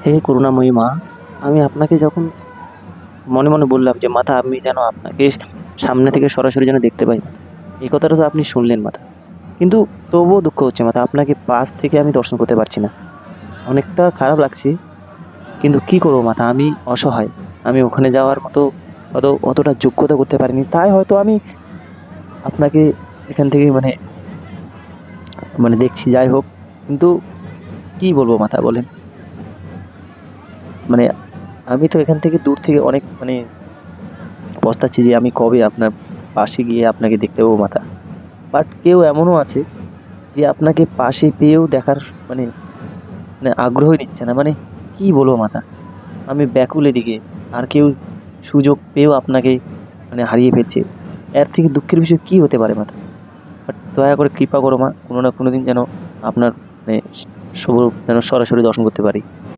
হে করুণাময়ী মা, আমি আপনাকে যখন মনে মনে বললাম যে মাতা আমি যেন আপনাকে সামনে থেকে সরাসরি যেন দেখতে পাই মাতা, এই কথাটা তো আপনি শুনলেন মাতা। কিন্তু তবুও দুঃখ হচ্ছে মাতা, আপনাকে পাশ থেকে আমি দর্শন করতে পারছি না। অনেকটা খারাপ লাগছে, কিন্তু কি করবো মাতা, আমি অসহায়। আমি ওখানে যাওয়ার মতো অতটা যোগ্যতা করতে পারিনি, তাই হয়তো আমি আপনাকে এখান থেকে মানে মানে দেখছি, যাই হোক। কিন্তু কি বলবো মাতা বলেন, মানে আমি তো এখান থেকে দূর থেকে অনেক মানে পস্তাচ্ছি যে আমি কবে আপনার পাশে গিয়ে আপনাকে দেখতে পাবো মাতা। বাট কেউ এমনও আছে যে আপনাকে পাশে পেয়েও দেখার মানে মানে আগ্রহই নিচ্ছে না। মানে কি বলবো মাতা, আমি ব্যাকুল এদিকে, আর কেউ সুযোগ পেয়েও আপনাকে মানে হারিয়ে ফেলছে। এর থেকে দুঃখের বিষয় কি হতে পারে মাতা? বাট দয়া করে কৃপা করো মা, কোনো না কোনো দিন যেন আপনার মানে শুভ যেন সরাসরি দর্শন করতে পারি।